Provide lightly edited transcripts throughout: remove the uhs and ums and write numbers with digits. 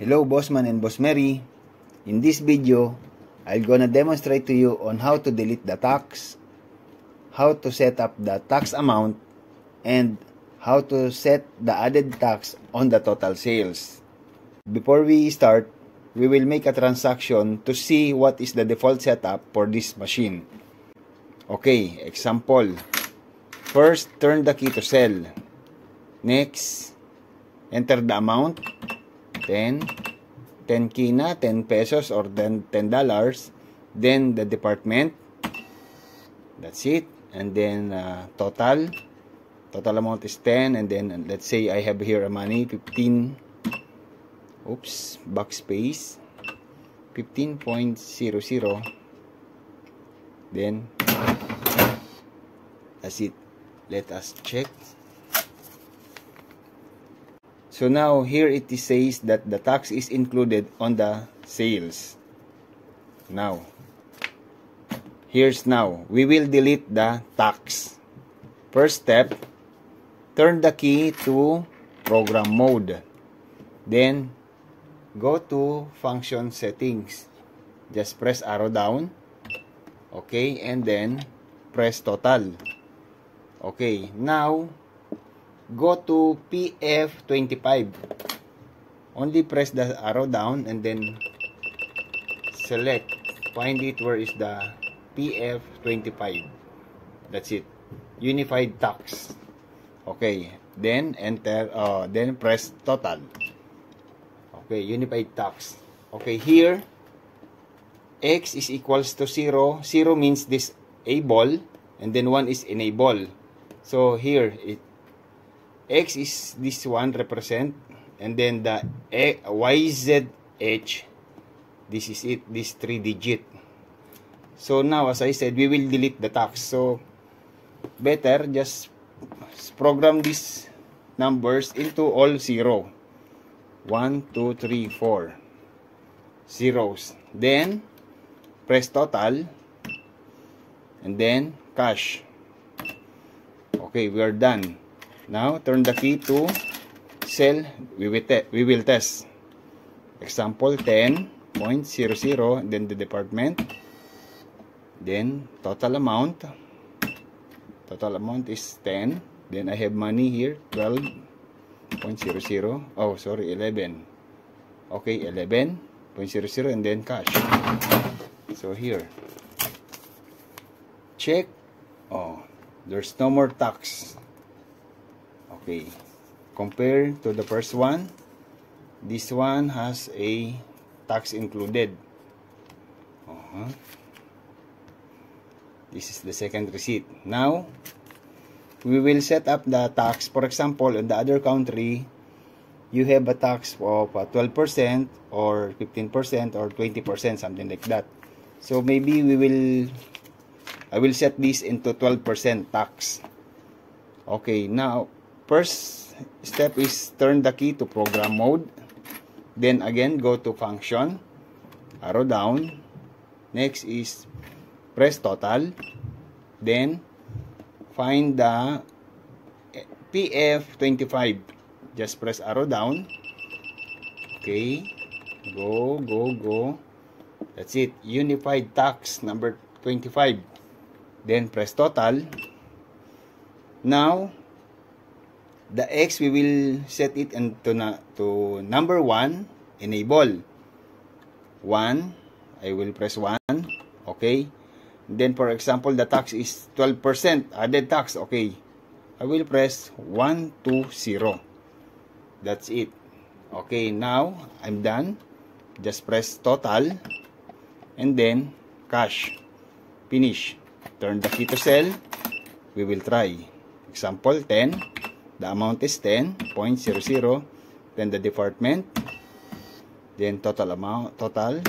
Hello Bossman and Boss Mary. In this video, I'm gonna demonstrate to you on how to delete the tax, how to set up the tax amount, and how to set the added tax on the total sales. Before we start, we will make a transaction to see what is the default setup for this machine. Okay, example. First, turn the key to sell. Next, enter the amount. 10 key na, 10 pesos or $10. Then the department. That's it. And then total amount is 10. And then let's say I have here a money 15. Oops, backspace. 15.00. Then that's it. Let us check. So now here it says that the tax is included on the sales. Now, we will delete the tax. First step, turn the key to program mode. Then go to function settings. Just press arrow down. Okay, and then press total. Okay, now go to PF25. Only press the arrow down and then select. Find it where is the PF25. That's it. Unified tax. Okay. Then enter. Then press total. Okay. Unified tax. Okay. Here, X is equals to 0. 0 means disable, and then 1 is enable. So here X is this one represent, and then the YZH, this is it, this 3 digit. So now, as I said, we will delete the tax. So better just program these numbers into all 0. 1, 2, 3, 4 zeros. Then press total and then cash. Okay, we are done. Now, turn the key to sell. We will test. Example 10.00, then the department. Then total amount. Total amount is 10. Then I have money here, 12.00. Oh, sorry, 11. Okay, 11.00 and then cash. So here. Check. Oh, there's no more tax. Okay, compare to the first one, this one has a tax included. This is the second receipt. Now, we will set up the tax. For example, in the other country, you have a tax of 12% or 15% or 20%, something like that. So maybe I will set this into 12% tax. Okay, now, first step is turn the key to program mode. Then again, go to function, arrow down. Next is press total. Then find the PF25. Just press arrow down. Okay, go. That's it. Unified tax number 25. Then press total. Now, the X, we will set it into to number 1, enable. 1, I will press 1, okay. Then, for example, the tax is 12%, added tax, okay. I will press 120. That's it. Okay, now, I'm done. Just press total, and then, cash. Finish. Turn the key to sell. We will try. Example, 10. The amount is 10.00. Then the department. Then total amount, total.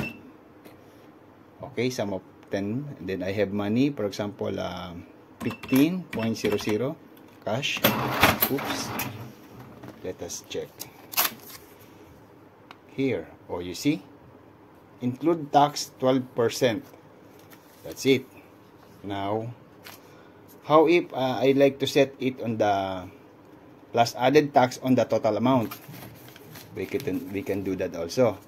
Okay, sum of 10. And then I have money. For example, 15.00. Cash. Oops. Let us check. Here. Oh, you see? Include tax 12%. That's it. Now, how if I like to set it on the plus added tax on the total amount? we can do that also.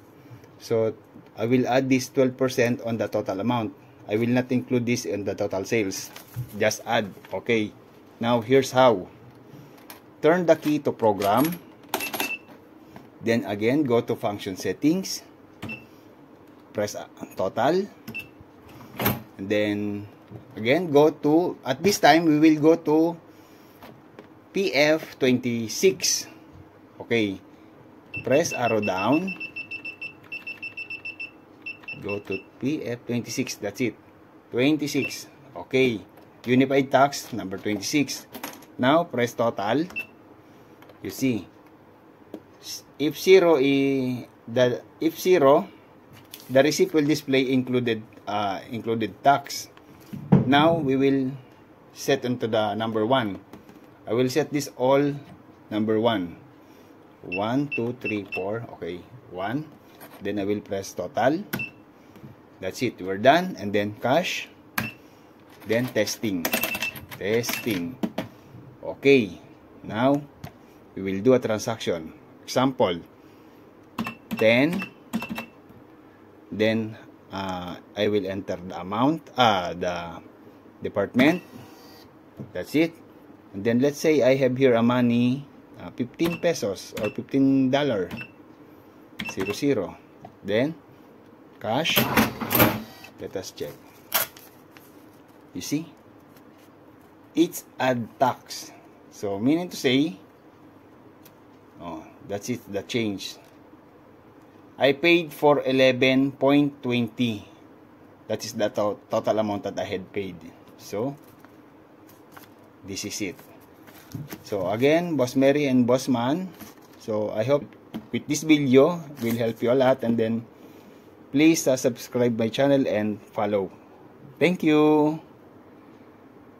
So I will add this 12% on the total amount. I will not include this in the total sales. Just add. Okay. Now here's how. Turn the key to program. Then again, go to function settings. Press total. And then again, go to, at this time, we will go to PF26. Okay. Press arrow down. Go to PF26. That's it. 26. Okay. Unified tax number 26. Now, press total. You see. If zero, the receipt will display included tax. Now, we will set into the number 1. I will set this all number 1. 1, 2, 3, 4. Okay, 1. Then I will press total. That's it. We're done. And then cash. Then testing. Testing. Okay. Now, we will do a transaction. Example. 10. Then, I will enter the amount, the department. That's it. And then, let's say I have here a money, 15 pesos or $15. 00. Then, cash. Let us check. You see? It's add tax. So, meaning to say, oh, that's it, the change. I paid for 11.20. That is the total amount that I had paid. So, this is it. So, again, Boss Mary and Boss Man. So, I hope with this video will help you a lot. And then, please subscribe my channel and follow. Thank you.